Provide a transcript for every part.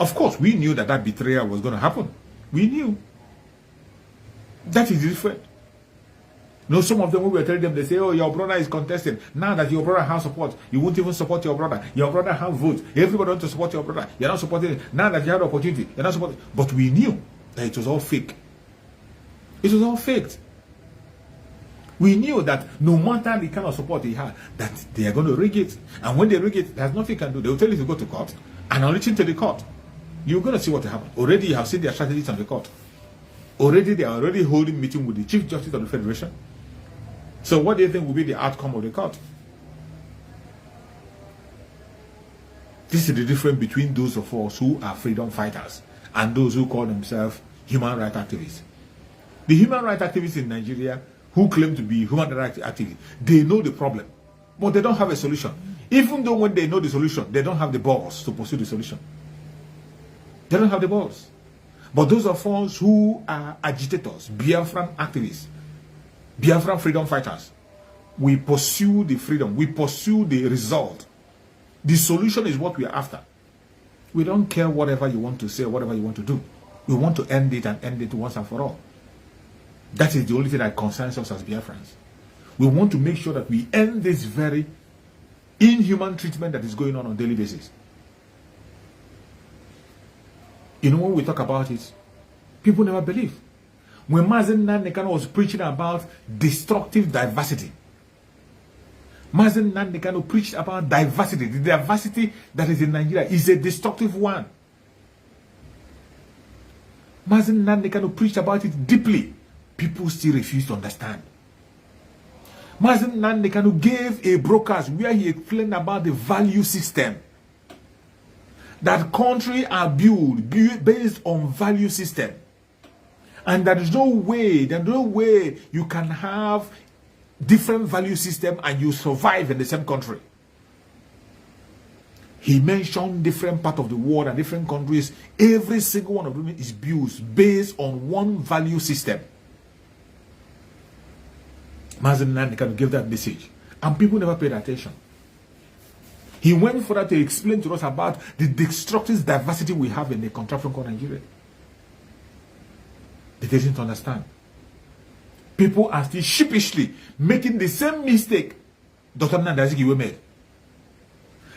Of course, we knew that that betrayal was going to happen. We knew. That is different. No, some of them, when we were telling them, they say, oh, your brother is contesting. Now that your brother has support, you won't even support your brother. Your brother has votes. Everybody wants to support your brother. You're not supporting it. Now that you have the opportunity, you're not supporting it. But we knew that it was all fake. It was all faked. We knew that no matter the kind of support he had, that they are going to rig it. And when they rig it, there's nothing you can do. They will tell you to go to court. And on reaching to the court, you're going to see what happened. Already you have seen their strategies on the court. Already they are already holding meeting with the Chief Justice of the Federation. So what do you think will be the outcome of the court? This is the difference between those of us who are freedom fighters and those who call themselves human rights activists. The human rights activists in Nigeria who claim to be human rights activists, they know the problem, but they don't have a solution. Even though when they know the solution, they don't have the balls to pursue the solution. They don't have the balls. But those of us who are agitators, Biafran activists, Biafran freedom fighters, we pursue the freedom, we pursue the result. The solution is what we are after. We don't care whatever you want to say, whatever you want to do. We want to end it and end it once and for all. That is the only thing that concerns us as Biafrans. We want to make sure that we end this very inhuman treatment that is going on a daily basis. You know, when we talk about it, people never believe. When Mazen Nandekano was preaching about destructive diversity, Mazen Nandekano preached about diversity. The diversity that is in Nigeria is a destructive one. Mazen Nandekano preached about it deeply. People still refuse to understand. Mazen Nandekano gave a broadcast where he explained about the value system. That countries are built based on value system. And there is no way you can have different value system and you survive in the same country. He mentioned different parts of the world and different countries. Every single one of them is built based on one value system. Mazen Nandekano gave that message. And people never paid attention. He went further to explain to us about the destructive diversity we have in the contraption called Nigeria. They didn't understand. People are still sheepishly making the same mistake Dr. Nnamdi Azikiwe made.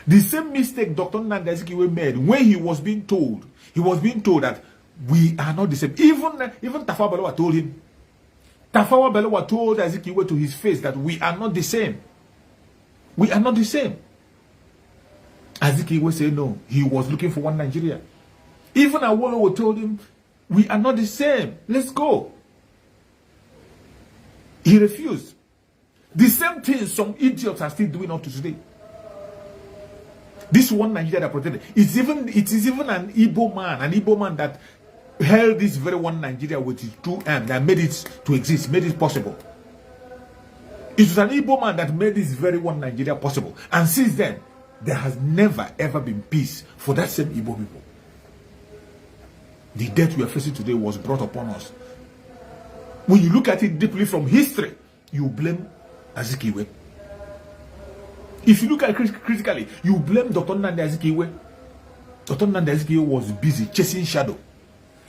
The same mistake Dr. Nnamdi Azikiwe made when he was being told that we are not the same. Even Tafawa Balewa told him. Tafawa Balewa told Azikiwe to his face that we are not the same. We are not the same. Azikiwe said no. He was looking for one Nigeria. Even Awolowo told him, we are not the same. Let's go. He refused. The same thing some idiots are still doing up to today. This one Nigeria that protected. It is even an Igbo man that held this very one Nigeria with his two hands that made it to exist, made it possible. It was an Igbo man that made this very one Nigeria possible. And since then, there has never ever been peace for that same Igbo people. The death we are facing today was brought upon us. When you look at it deeply from history, you blame Azikiwe. If you look at it critically, you blame Dr. Nnamdi Azikiwe. Dr. Nnamdi Azikiwe was busy chasing shadow.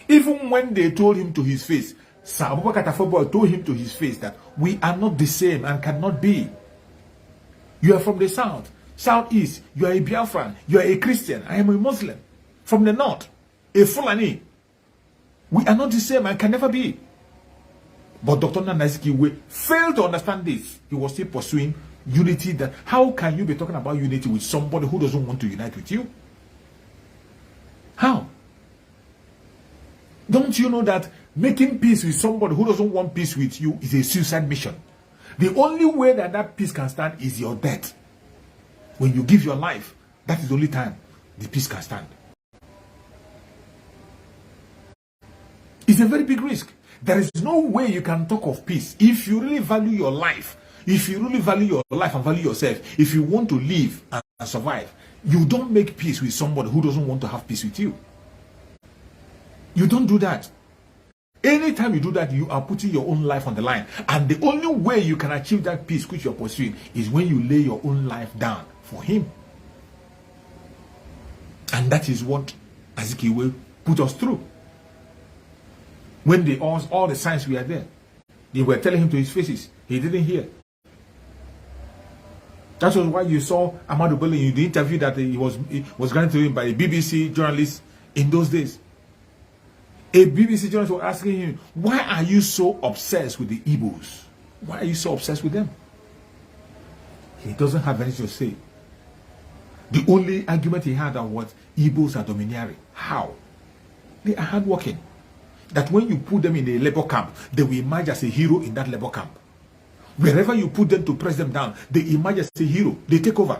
Even when they told him to his face, Sir Abubakar Tafawa told him to his face that we are not the same and cannot be. You are from the south, southeast, you are a Biafran, you are a Christian, I am a Muslim. From the north, a Fulani. We are not the same and can never be. But Dr. Nnamdi Azikiwe failed to understand this. He was still pursuing unity. That how can you be talking about unity with somebody who doesn't want to unite with you? How? Don't you know that making peace with somebody who doesn't want peace with you is a suicide mission? The only way that that peace can stand is your death. When you give your life, that is the only time the peace can stand. It's a very big risk. There is no way you can talk of peace. If you really value your life, if you really value your life and value yourself, if you want to live and survive, you don't make peace with somebody who doesn't want to have peace with you. You don't do that. Anytime you do that, you are putting your own life on the line. And the only way you can achieve that peace which you're pursuing is when you lay your own life down for him. And that is what Azikiwe put us through. When all the signs were there, they were telling him to his faces. He didn't hear. That was why you saw Amadou Bello in the interview that he was granted to him by a BBC journalist in those days. A BBC journalist was asking him, why are you so obsessed with the Igbos? Why are you so obsessed with them? He doesn't have anything to say. The only argument he had was Igbos are domineering. How? They are hardworking. That when you put them in a labor camp, they will emerge as a hero in that labor camp. Wherever you put them to press them down, they emerge as a hero. They take over.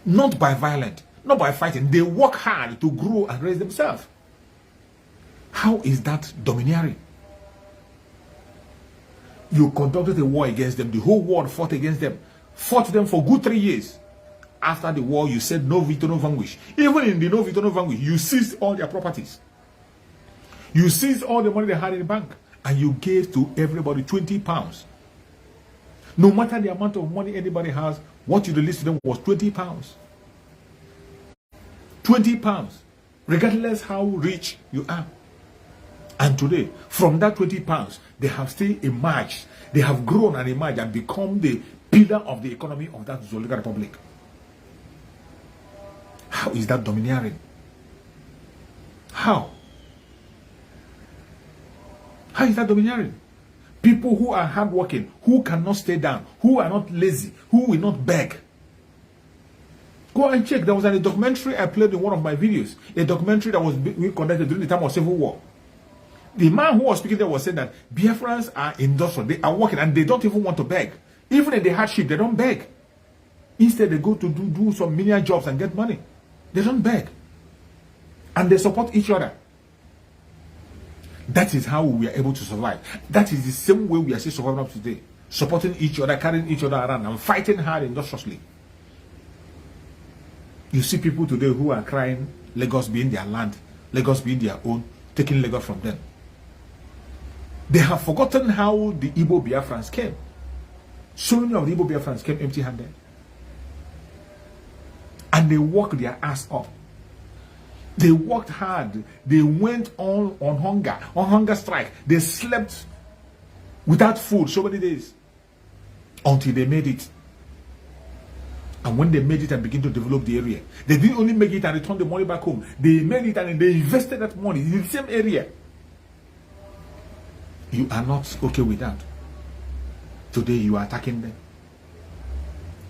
Not by violence, not by fighting. They work hard to grow and raise themselves. How is that domineering? You conducted a war against them. The whole world fought against them. Fought them for good 3 years. After the war, you said no veto, no vanquish. Even in the no veto, no vanquish, you seized all their properties. You seized all the money they had in the bank. And you gave to everybody 20 pounds. No matter the amount of money anybody has, what you released to them was 20 pounds. 20 pounds. Regardless how rich you are. And today, from that 20 pounds, they have still emerged. They have grown and emerged and become the pillar of the economy of that Zoliga Republic. How is that domineering? How? How is that domineering? People who are hardworking, who cannot stay down, who are not lazy, who will not beg. Go and check. There was a documentary I played in one of my videos. A documentary that was being conducted during the time of Civil War. The man who was speaking there was saying that Biafrans are industrial. They are working and they don't even want to beg. Even in the hardship, they don't beg. Instead, they go to do some menial jobs and get money. They don't beg. And they support each other. That is how we are able to survive. That is the same way we are still surviving up today. Supporting each other, carrying each other around, and fighting hard industriously. You see people today who are crying, Lagos being their land, Lagos being their own, taking Lagos from them. They have forgotten how the Igbo Biafrans came. So many of the Igbo Biafrans came empty-handed. And they worked their ass off. They worked hard. They went on hunger strike. They slept without food so many days until they made it. And when they made it and began to develop the area, they didn't only make it and return the money back home. They made it and they invested that money in the same area. You are not okay with that. Today you are attacking them.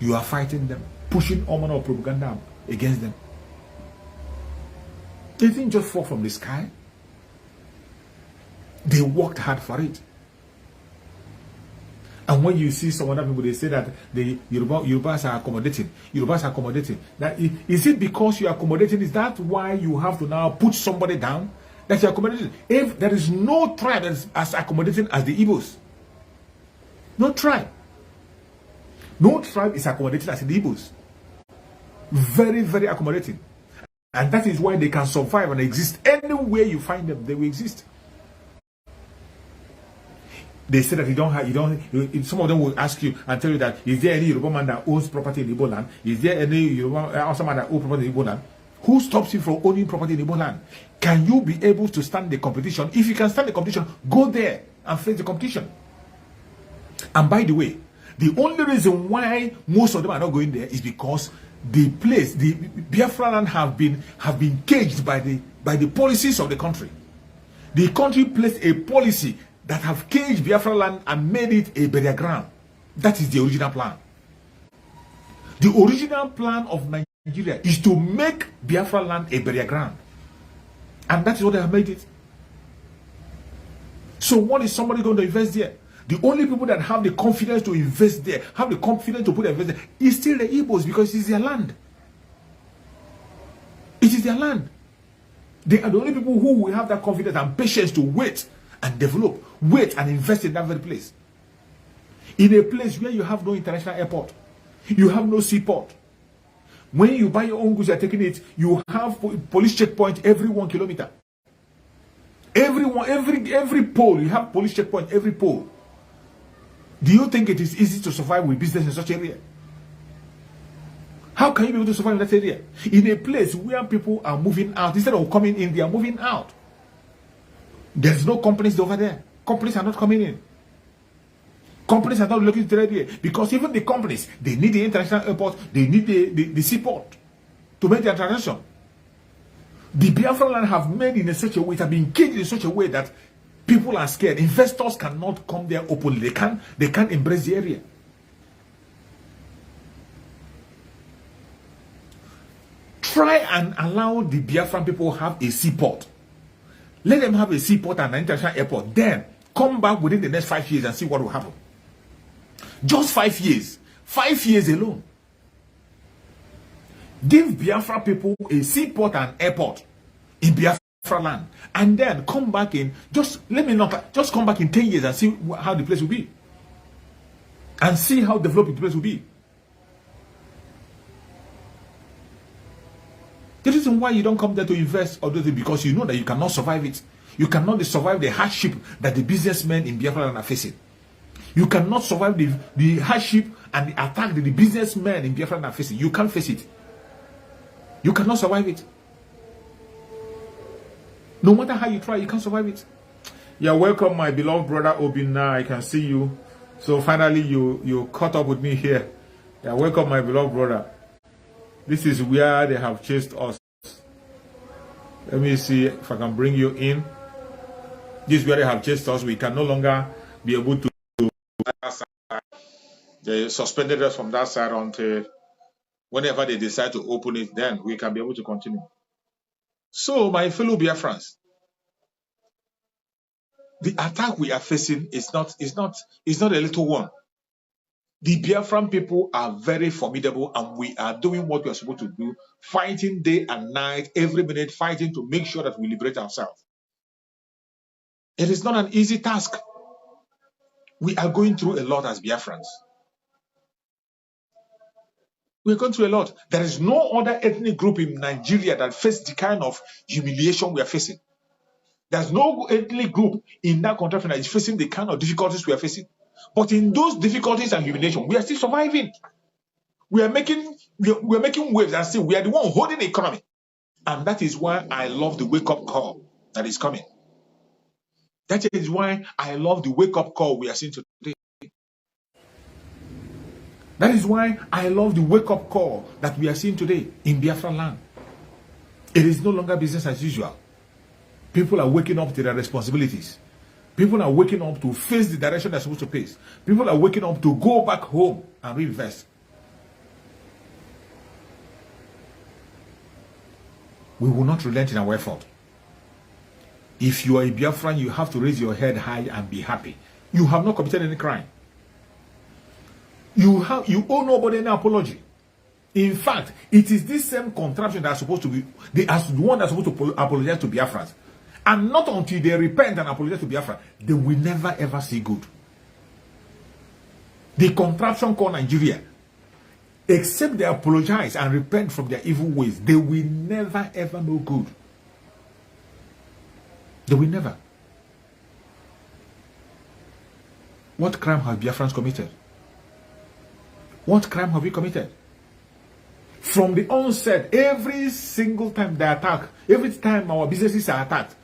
You are fighting them, pushing all manner of propaganda against them. They didn't just fall from the sky. They worked hard for it. And when you see some other people, they say that the Yorubas are accommodating. Yorubas are accommodating. That is it because you are accommodating? Is that why you have to now put somebody down? That you are accommodating? If there is no tribe that is as accommodating as the Igbos. No tribe. No tribe is accommodating as the Igbos. Very, very accommodating. And that is why they can survive and exist. Anywhere you find them, they will exist. They say that some of them will ask you and tell you that, is there any Yoruba man that owns property in Igbo land? Is there any Yoruba man that owns property in Igbo land? Who stops you from owning property in Igbo land? Can you be able to stand the competition? If you can stand the competition, go there and face the competition. And by the way, the only reason why most of them are not going there is because the Biafra land have been caged by the policies of the country. The country placed a policy that have caged Biafra land and made it a burial ground. That is the original plan. The original plan of Nigeria is to make Biafra land a burial ground. And that is what they have made it. So what is somebody going to invest there? The only people that have the confidence to invest there, have the confidence to put their invest there, is still the Igbos, because it is their land. It is their land. They are the only people who will have that confidence and patience to wait and develop, wait and invest in that very place. In a place where you have no international airport, you have no seaport. When you buy your own goods, you are taking it, you have police checkpoint every 1 kilometer. Every pole, you have police checkpoint every pole. Do you think it is easy to survive with business in such area? How can you be able to survive in that area? In a place where people are moving out, instead of coming in, they are moving out. There's no companies over there. Companies are not coming in. Companies are not looking to the area because even the companies, they need the international airport, they need the seaport to make their transaction. The Biafran land have made in such a way, it have been caged in such a way that people are scared. Investors cannot come there openly. They can't embrace the area. Try and allow the Biafran people have a seaport. Let them have a seaport and an international airport. Then come back within the next 5 years and see what will happen. Just 5 years. 5 years alone. Give Biafra people a seaport and airport in Biafra land. And then come back in, just come back in 10 years and see how the place will be. And see how developed the place will be. The reason why you don't come there to invest or do it because you know that you cannot survive it. You cannot survive the hardship that the businessmen in Biafra land are facing. You cannot survive the hardship and the attack that the businessmen in Biafra land are facing. You can't face it. You cannot survive it. No matter how you try, you can't survive it. You're welcome, my beloved brother Obina. I can see you. So finally, you caught up with me here. You're welcome, my beloved brother. This is where they have chased us. Let me see if I can bring you in. This is where they have chased us. We can no longer be able to. They suspended us from that side until whenever they decide to open it, then we can be able to continue. So, my fellow Biafrans, the attack we are facing is not a little one. The Biafran people are very formidable, and we are doing what we are supposed to do, fighting day and night, every minute, fighting to make sure that we liberate ourselves. It is not an easy task. We are going through a lot as Biafrans. We're going through a lot. There is no other ethnic group in Nigeria that faced the kind of humiliation we are facing. There's no ethnic group in that country that is facing the kind of difficulties we are facing. But in those difficulties and humiliation, we are still surviving. We are making waves and still we are the one holding the economy. And that is why I love the wake-up call that is coming. That is why I love the wake-up call we are seeing today. That is why I love the wake-up call that we are seeing today in Biafran land. It is no longer business as usual. People are waking up to their responsibilities. People are waking up to face the direction they're supposed to face. People are waking up to go back home and reinvest. We will not relent in our effort. If you are a Biafran, you have to raise your head high and be happy. You have not committed any crime. You owe nobody any apology. In fact, it is this same contraption that are supposed to be the one that's supposed to apologize to Biafrans. And not until they repent and apologize to Biafra, they will never ever see good. The contraption called Nigeria, except they apologize and repent from their evil ways, they will never ever know good. They will never. What crime have Biafrans committed? What crime have we committed? From the onset, every single time they attack, every time our businesses are attacked,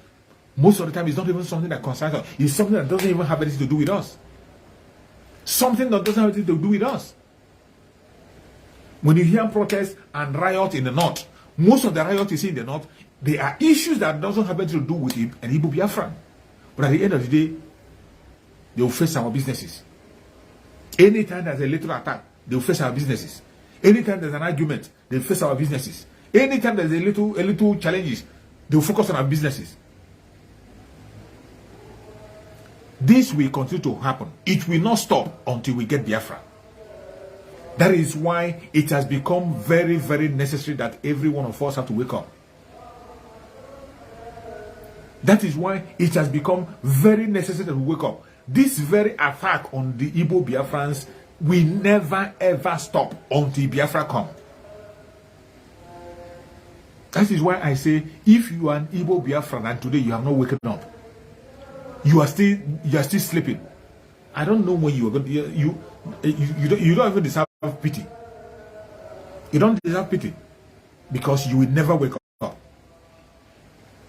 most of the time it's not even something that concerns us. It's something that doesn't even have anything to do with us. Something that doesn't have anything to do with us. When you hear protests and riot in the north, most of the riots you see in the north, they are issues that doesn't have anything to do with an Igbo Biafran. But at the end of the day, they will face our businesses. Anytime there's a little attack, they will face our businesses. Anytime there's an argument, they will face our businesses. Anytime there's a little challenges, they will focus on our businesses. This will continue to happen. It will not stop until we get Biafra. That is why it has become very, very necessary that every one of us have to wake up. That is why it has become very necessary that we wake up. This very attack on the Igbo Biafrans will never ever stop until Biafra comes. That is why I say, if you are an Igbo Biafran and today you have not woken up, you are still sleeping. I don't know when you are going. You don't even deserve pity. You don't deserve pity because you will never wake up.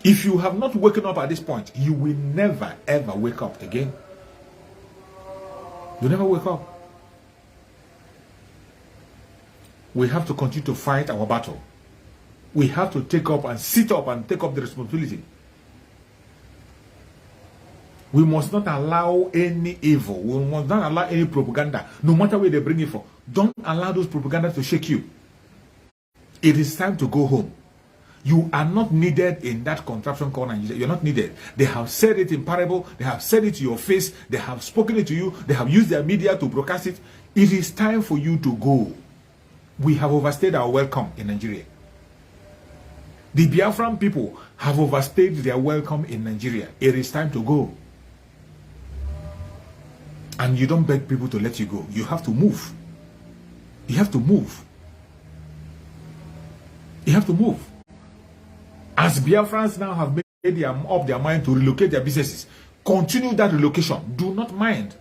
If you have not woken up at this point, you will never ever wake up again. You never wake up. We have to continue to fight our battle. We have to take up and sit up and take up the responsibility. We must not allow any evil. We must not allow any propaganda, no matter where they bring it from. Don't allow those propaganda to shake you. It is time to go home. You are not needed in that contraption called Nigeria. You're not needed. They have said it in parable. They have said it to your face. They have spoken it to you. They have used their media to broadcast it. It is time for you to go. We have overstayed our welcome in Nigeria. The Biafran people have overstayed their welcome in Nigeria. It is time to go. And you don't beg people to let you go. You have to move. You have to move. You have to move. As Biafrans now have made up their mind to relocate their businesses, continue that relocation. Do not mind.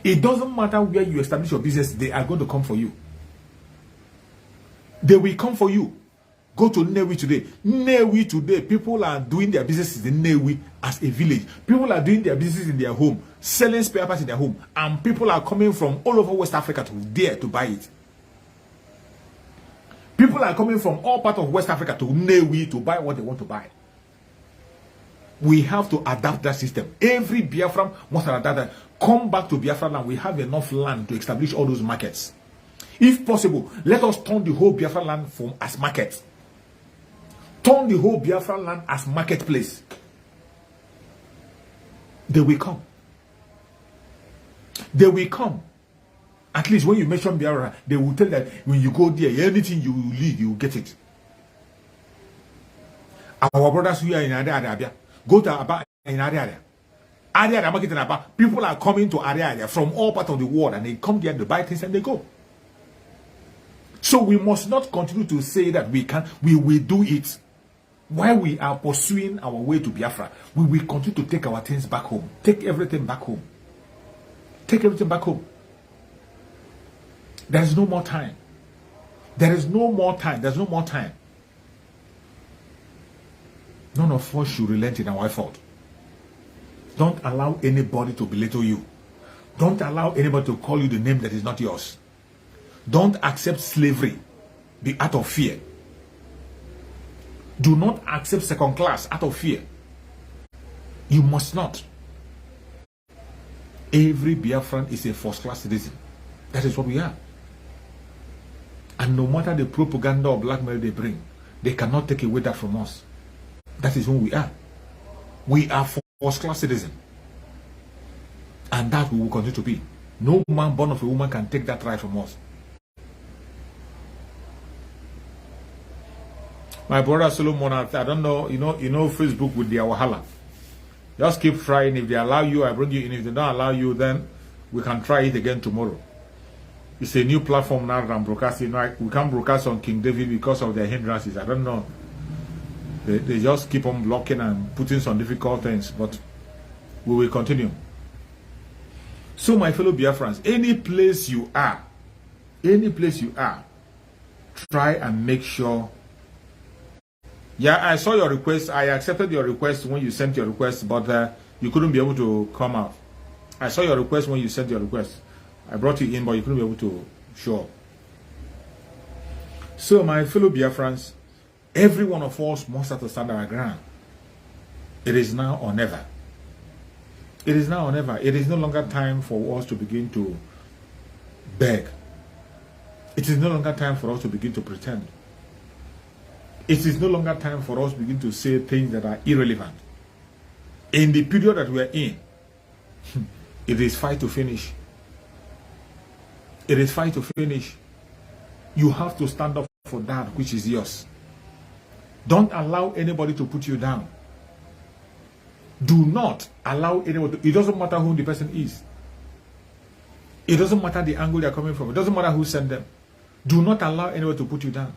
It doesn't matter where you establish your business, they are going to come for you. They will come for you. Go to Nnewi today. Nnewi today, people are doing their businesses in Nnewi as a village. People are doing their businesses in their home, selling spare parts in their home. And people are coming from all over West Africa to there to buy it. People are coming from all parts of West Africa to Nnewi to buy what they want to buy. We have to adapt that system. Every Biafran must adapt that. Come back to Biafra land. We have enough land to establish all those markets. If possible, let us turn the whole Biafra land as markets. Turn the whole Biafra land as marketplace. They will come. They will come. At least when you mention Biafra, they will tell that when you go there, anything you leave, you will get it. Our brothers who are in Arabia, go to Aba in Arabia. Area market in Aba. People are coming to Arabia from all parts of the world, and they come there to buy things and they go. So we must not continue to say that we will do it. While we are pursuing our way to Biafra, we will continue to take our things back home. Take everything back home. Take everything back home. There is no more time. There is no more time. There's no more time. None of us should relent in our effort. Don't allow anybody to belittle you. Don't allow anybody to call you the name that is not yours. Don't accept slavery. Be out of fear. Do not accept second class out of fear. You must not. Every Biafran is a first class citizen. That is what we are. And no matter the propaganda or blackmail they bring, they cannot take away that from us. That is who we are. We are first class citizens. And that we will continue to be. No man born of a woman can take that right from us. My brother Solomon, I don't know, you know Facebook with their wahala. Just keep trying. If they allow you, I bring you in. If they don't allow you, then we can try it again tomorrow. It's a new platform now that I'm broadcasting. We can't broadcast on King David because of their hindrances. I don't know. They just keep on blocking and putting some difficult things, but we will continue. So my fellow Biafrans, any place you are, try and make sure. Yeah, I saw your request. I accepted your request when you sent your request, but you couldn't be able to come out. I saw your request when you sent your request. I brought you in, but you couldn't be able to show up. So, my fellow Biafrans, every one of us must have to stand our ground. It is now or never. It is now or never. It is no longer time for us to begin to beg. It is no longer time for us to begin to pretend. It is no longer time for us to begin to say things that are irrelevant. In the period that we are in, it is fight to finish. It is fight to finish. You have to stand up for that which is yours. Don't allow anybody to put you down. Do not allow anybody. It doesn't matter who the person is. It doesn't matter the angle they are coming from. It doesn't matter who sent them. Do not allow anyone to put you down.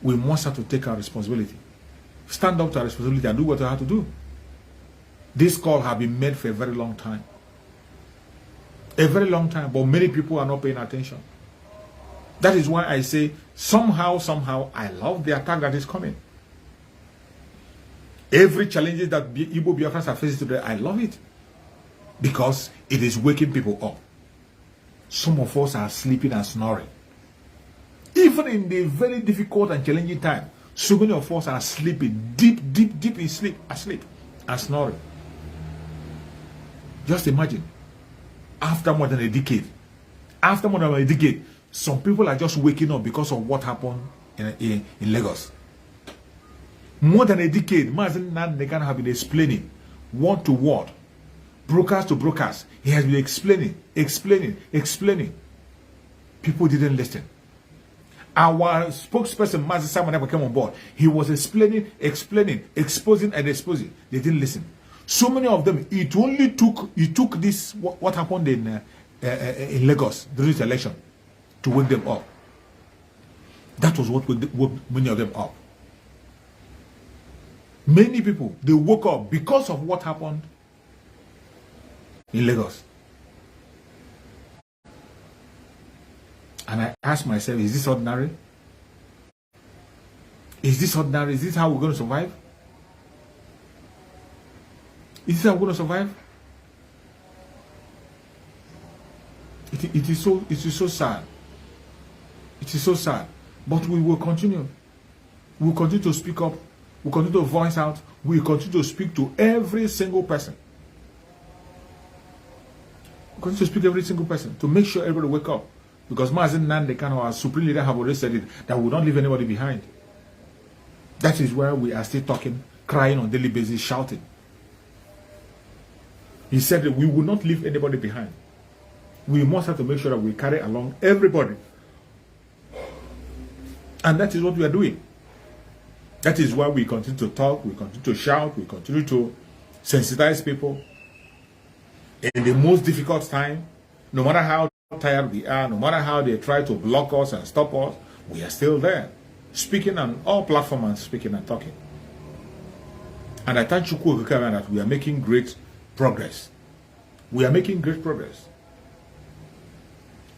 We must have to take our responsibility. Stand up to our responsibility and do what we have to do. This call has been made for a very long time. A very long time, but many people are not paying attention. That is why I say, somehow, I love the attack that is coming. Every challenge that Igbo Biafrans are facing today, I love it. Because it is waking people up. Some of us are sleeping and snoring. Even in the very difficult and challenging time, so many of us are sleeping, deep in sleep, asleep, and snoring. Just imagine, after more than a decade, some people are just waking up because of what happened in Lagos. More than a decade, Mazen Nandekan have been explaining word to word, brokers to brokers. He has been explaining. People didn't listen. Our spokesperson, Mazen Simon, came on board. He was explaining, exposing. They didn't listen. So many of them, it took this, what happened in Lagos during the election, to wake them up. That was what woke many of them up. Many people, they woke up because of what happened in Lagos. And I asked myself, is this ordinary? Is this ordinary? Is this how we're going to survive? Is this how we're going to survive? It is so sad. It is so sad. But we will continue. We will continue to speak up. We will continue to voice out. We will continue to speak to every single person. We continue to speak to every single person to make sure everybody wake up. Because Mazen Nandekan, our supreme leader, have already said it, that we will not leave anybody behind. That is where we are still talking, crying on a daily basis, shouting. He said that we will not leave anybody behind. We must have to make sure that we carry along everybody. And that is what we are doing. That is why we continue to talk, we continue to shout, we continue to sensitize people. In the most difficult time, no matter how tired we are, no matter how they try to block us and stop us, we are still there, speaking on all platforms and speaking and talking. And I thank Chukwu that we are making great progress. We are making great progress.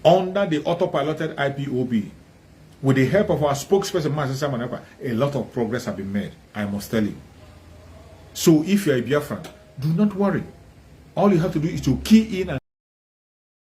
Under the autopiloted IPOB, with the help of our spokesperson, Master Simon, a lot of progress has been made, I must tell you. So if you are a Biafran, do not worry. All you have to do is to key in and